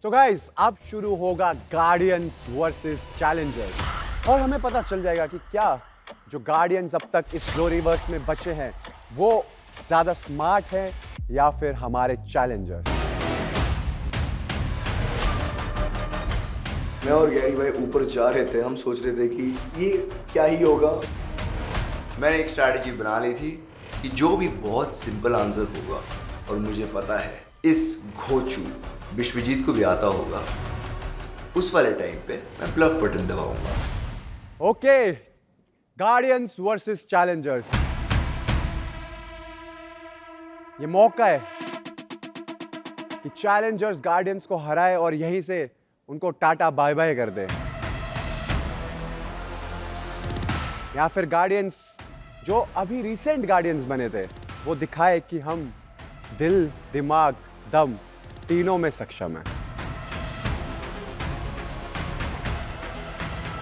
तो गाइस अब शुरू होगा गार्डियंस वर्सेस चैलेंजर्स और हमें पता चल जाएगा कि क्या जो गार्डियंस अब तक इस ग्लोरीवर्स में बचे हैं वो ज्यादा स्मार्ट हैं या फिर हमारे चैलेंजर्स। मैं और गैरी भाई ऊपर जा रहे थे, हम सोच रहे थे कि ये क्या ही होगा। मैंने एक स्ट्रैटेजी बना ली थी कि जो भी बहुत सिंपल आंसर होगा और मुझे पता है इस घोचू विश्वजीत को भी आता होगा, उस वाले टाइम पे मैं ब्लफ बटन दबाऊंगा। ओके, गार्डियंस वर्सेस चैलेंजर्स, ये मौका है कि चैलेंजर्स गार्डियंस को हराए और यहीं से उनको टाटा बाय बाय कर दे, या फिर गार्डियंस जो अभी रिसेंट गार्डियंस बने थे वो दिखाए कि हम दिल, दिमाग, दम तीनों में सक्षम है।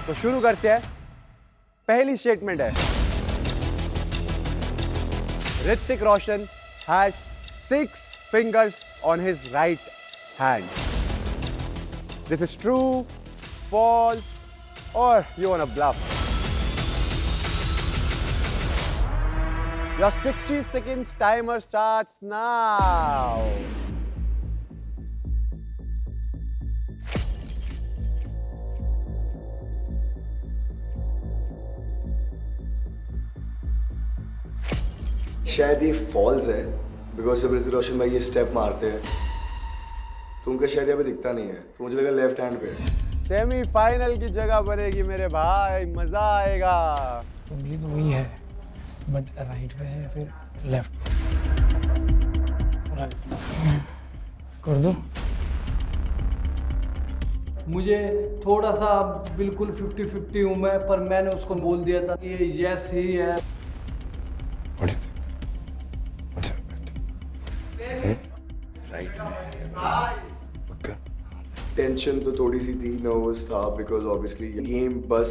तो शुरू करते हैं। पहली स्टेटमेंट है, Hrithik Roshan has 6 fingers on his right hand. This is true, false, or you wanna bluff? Your 60 seconds timer starts now. शायद ये फॉल्स है, बिकॉज जब ऋतिक रोशन भाई ये स्टेप मारते हैं तो उनका शायद यहाँ पे दिखता नहीं है, तो मुझे लगा लेफ्ट हैंड पे। सेमीफाइनल की जगह बनेगी मेरे भाई, मजा आएगा। उंगली तो वही है, बट राइट पे है या फिर लेफ्ट? कर दो। मुझे थोड़ा सा बिल्कुल 50-50 हूँ मैं, पर मैंने उसको बोल दिया था कि ये यस ही है। टेंशन तो थोड़ी सी थी, नर्वस था, बिकॉज ऑब्वियसली गेम बस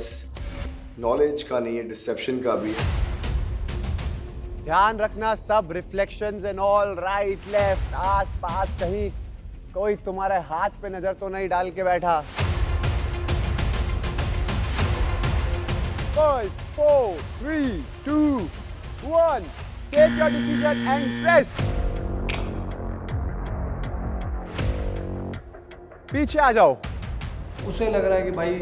नॉलेज का नहीं है, डिसेप्शन का भी है। ध्यान रखना सब reflections and all, right left आस पास कहीं कोई तुम्हारे हाथ पे नजर तो नहीं डाल के बैठा। 5 4 3 2 1 take your decision and press. पीछे आ जाओ। उसे लग रहा है कि भाई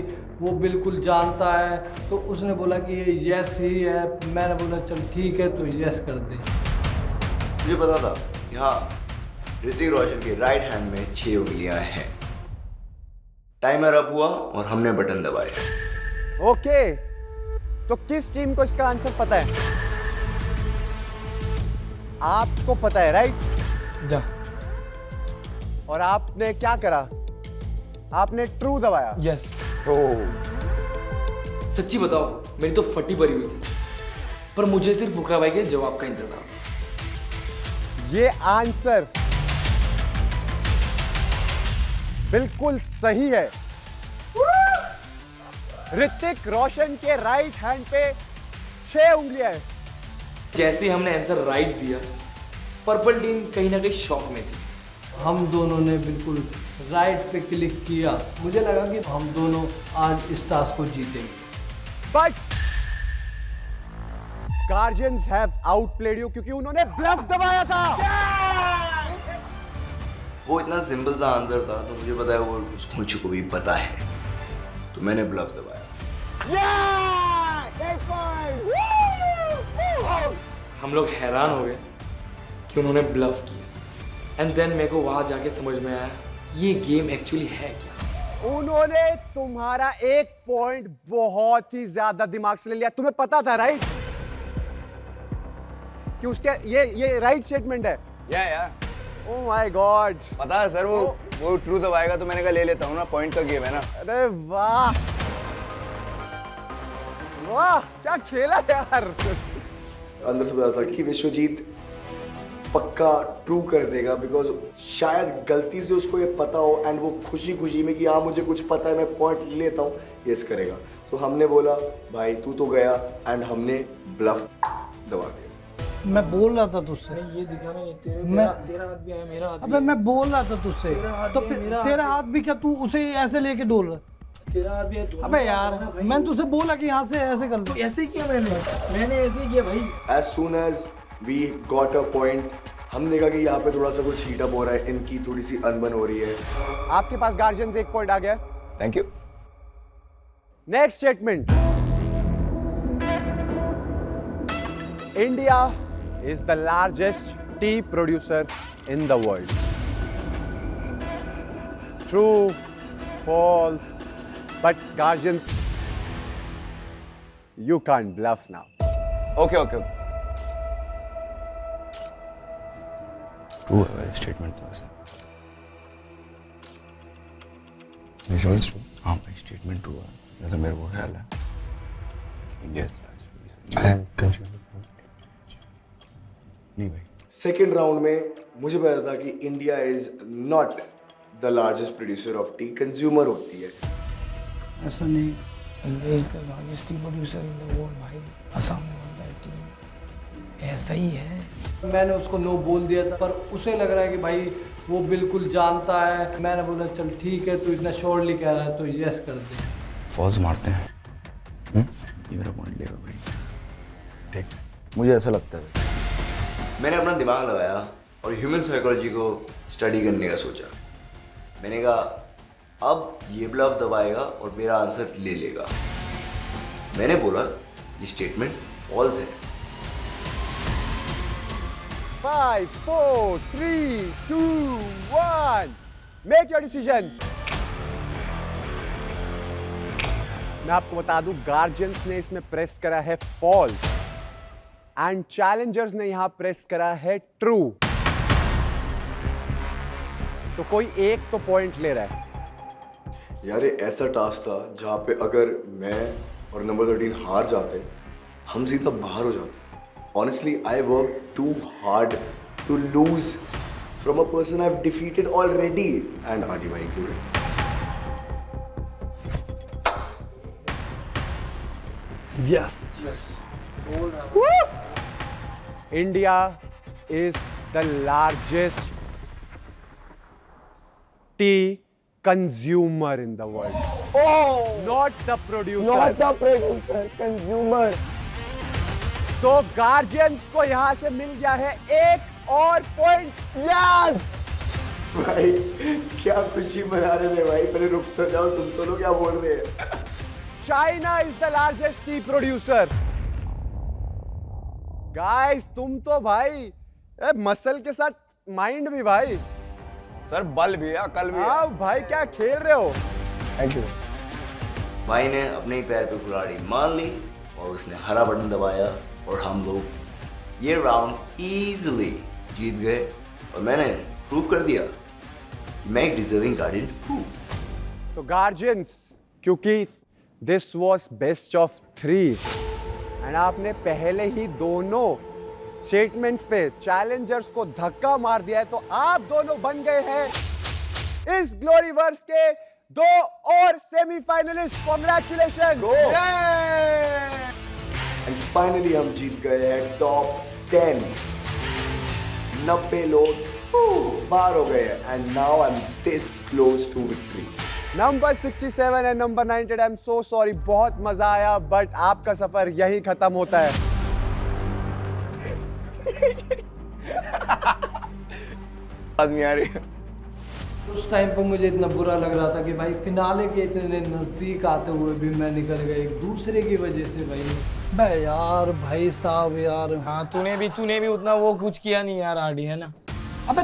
वो बिल्कुल जानता है, तो उसने बोला कि ये यस ही है। मैंने बोला चल ठीक है, तो यस कर दे। मुझे पता था कि हाँ, ऋतिक रोशन के राइट हैंड में 6 उंगलियां हैं। टाइमर अप हुआ और हमने बटन दबाया। ओके, तो किस टीम को इसका आंसर पता है? आपको पता है, राइट? जा। और आपने क्या करा? आपने ट्रू दबाया। यस। सच्ची बताओ, मेरी तो फटी पड़ी हुई थी, पर मुझे सिर्फ फुकरा भाई के जवाब का इंतजार था। ये आंसर बिल्कुल सही है। ऋतिक रोशन के राइट हैंड पे 6 उंगलियां हैं। जैसे ही हमने आंसर राइट दिया, पर्पल टीम कहीं ना कहीं शॉक में थी। हम दोनों ने बिल्कुल राइट पे क्लिक किया। मुझे लगा कि हम दोनों आज इस टास्क को जीतेंगे। But guardians have outplayed you क्योंकि उन्होंने ब्लफ दबाया था। वो इतना सिंपल सा आंसर था, तो मुझे पता है वो उस घोचू को भी पता है, तो मैंने ब्लफ दबाया। हम लोग हैरान हो गए कि उन्होंने ब्लफ किया, एंड देन मेरे को वहां जाके समझ में आया ये गेम एक्चुअली है क्या। उन्होंने तुम्हारा एक पॉइंट बहुत ही ज्यादा दिमाग से ले लिया। तुम्हें पता था, राइट, कि उसके ये राइट स्टेटमेंट है। या ओह माय गॉड, पता है सर, वो ट्रू दबाएगा तो मैंने कहा ले लेता हूँ ना, पॉइंट का गेम है ना। अरे वाह वाह, क्या खेला यार। अंदर से पता था कि विश्वजीत पक्का ट्रू कर देगा, बिकॉज शायद गलती से उसको ये पता हो एंड वो खुशी खुशी में कि हाँ मुझे कुछ पता है, मैं पॉइंट लेता हूँ, यस करेगा। तो हमने बोला भाई तू तो गया, एंड हमने ब्लफ दबा दिया। मैं बोल रहा था तुझसे, ये दिखा नहीं तेरे तेरा हाथ भी आया मेरा हाथ अबे मैं बोल रहा था तुझसे, हाथ तो भी है, फिर मेरा तेरा हाथ भी क्या, तू उसे ऐसे लेके डोल रहा? तेरा हाथ भी है। अबे यार मैंने तुझसे बोला कि यहाँ से ऐसे कर लो। ऐसे ही किया मैंने ऐसे ही किया भाई। As soon as we got a point, हम देखा कि यहाँ पे थोड़ा सा कुछ हीट अप हो रहा है, इनकी थोड़ी सी अनबन हो रही है। आपके पास गार्जियंस 1 पॉइंट आ गया। Thank you. Next statement, India is the largest tea producer in the world. True, false, but guardians, you can't bluff now. Okay okay. True है भाई स्टेटमेंट तो वैसे। You sure it's true? हाँ भाई statement true है, जैसा मेरे को ख्याल है। India I am confused. नहीं भाई। सेकेंड राउंड में मुझे पता था कि India is not the largest producer of T, consumer होती है। ऐसा नहीं, India is the largest T producer in the world भाई। असम ऐसा ही है। मैंने उसको नो बोल दिया था, पर उसे लग रहा है कि भाई वो बिल्कुल जानता है। मैंने बोला चल ठीक है, तू इतना श्योरली कह रहा है तो यस कर दे। फॉल्स मारते हैं। ये मेरा पॉइंट लेगा भाई। ठीक, मुझे ऐसा लगता है। मैंने अपना दिमाग लगाया और ह्यूमन साइकोलॉजी को स्टडी करने का सोचा। मैंने कहा अब ये ब्लफ दबाएगा और मेरा आंसर ले लेगा। मैंने बोला ये स्टेटमेंट फॉल्स है। 5, 4, 3, 2, 1. Make your decision. मैं आपको बता दूं, गार्जियंस ने इसमें प्रेस करा है फॉल्स एंड चैलेंजर्स ने यहां प्रेस करा है ट्रू। तो कोई एक तो पॉइंट ले रहा है। यार ये ऐसा टास्क था जहाँ पे अगर मैं और नंबर 13 हार जाते, हम सीधा बाहर हो जाते। Honestly, I worked too hard to lose from a person I've defeated already, and Adima included. India is the largest tea consumer in the world. Oh, not the producer. Not the producer, consumer. तो guardians को यहां से मिल गया है एक और point. Yes भाई क्या खुशी मना रहे थे भाई, पहले रुक तो जाओ, सुन तो लो क्या बोल रहे हैं। China is the largest T producer. Guys तुम तो भाई मसल के साथ माइंड भी भाई। सर बल भी है, अकल भी है। हाँ भाई क्या खेल रहे हो। Thank you. भाई ने अपने ही पैर पे कुल्हाड़ी मार ली और उसने हरा बटन दबाया और हम लोग ये राउंड इजीली जीत गए। और मैंने प्रूव कर दिया कि मैं एक डिजर्विंग गार्डियन हूँ। तो गार्जियंस, क्योंकि this was best of 3 and आपने पहले ही दोनों स्टेटमेंट्स पे चैलेंजर्स को धक्का मार दिया है, तो आप दोनों बन गए हैं इस ग्लोरीवर्स के 2 और सेमीफाइनलिस्ट। कांग्रेचुलेशन। एंड फाइनली हम जीत गए हैं टॉप 10। 90 लोग बाहर हो गए हैं, and now I am this close to victory. Number 67 and number 98, I am so sorry, बहुत मजा आया, बट आपका सफर यहीं खत्म होता है। आदमी आ रही है। उस टाइम पर मुझे इतना बुरा लग रहा था कि भाई फिनाले के इतने नज़दीक आते हुए भी मैं निकल गया एक दूसरे की वजह से। भाई यार, भाई साहब यार। हाँ तूने भी उतना वो कुछ किया नहीं यार आरडी, है ना। अबे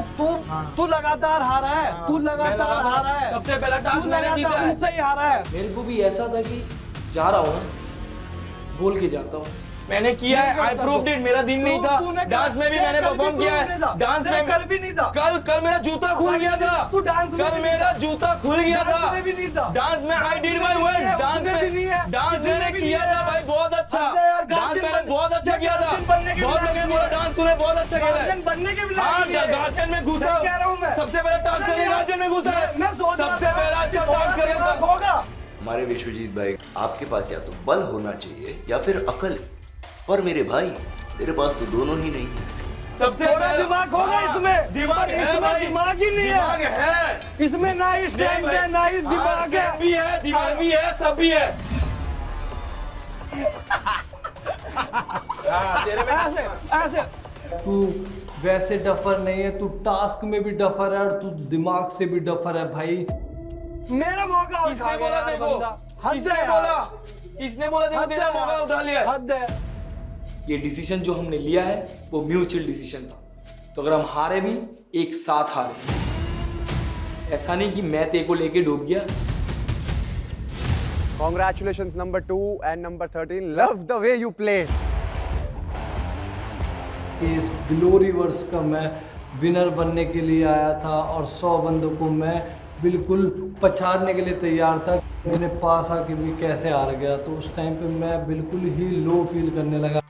तू लगातार हारा है, तू लगातार हारा है। सबसे पहला टास्क मैंने जीता है। मुझसे ही हारा है। मेरे को भी ऐसा था कि जा रहा हूँ ना, बोल के जाता हूँ। मैंने किया है, आई प्रूव्ड इट। मेरा दिन नहीं था, डांस में भी मैंने परफॉर्म किया है। डांस में कल भी नहीं था। कल मेरा जूता खुल गया था। तू डांस में कल मेरा जूता खुल गया था। डांस में भी नहीं था। डांस में I did my work. Dance मैंने किया था भाई, बहुत अच्छा। डांस मैंने बहुत अच्छा किया था। बहुत लोगों ने बोला डांस तूने बहुत अच्छा किया है। हाँ गार्जियन में घुसा, सबसे पहला टास्क करके गार्जियन में घुसा है। सबसे पहला अच्छा टास्क करके होगा। हमारे विश्वजीत भाई, आपके पास या तो बल होना चाहिए या फिर अकल, पर मेरे भाई तेरे पास तो दोनों ही नहीं है। सबसे थोड़ा पहला- दिमाग होगा हाँ, इसमें, दिमाग पर है इसमें भाई, दिमाग ही नहीं है। दिमाग है इसमें ना ही स्ट्रेंथ है ना ही दिमाग है। सब भी है, दिमाग भी है, सब भी है। हाँ, तेरे में ऐसे ऐसे तू वैसे डफर नहीं है, तू टास्क में भी डफर है और तू दिमाग से भी डफर है भाई। मेरा मौका किसने उठा गया बोला यार देखो? बंदा। हद किसने है बोला? यार, किसने बोला देखो हद तेरा है मौका यार, उठा लिया है? हद है। ये डिसीजन जो हमने लिया है वो म्यूचुअल डिसीजन था। तो अगर हम हारे भी एक साथ हारे, ऐसा नहीं कि मैं तेरे को लेके डूब गया। Congratulations number 2 and number 13. Love the way you play. इस ग्लोरीवर्स का मैं विनर बनने के लिए आया था और 100 बंदों को मैं बिल्कुल पछाड़ने के लिए तैयार था। मेरे पास आके भी कैसे हार गया, तो उस टाइम पे मैं बिल्कुल ही लो फील करने लगा।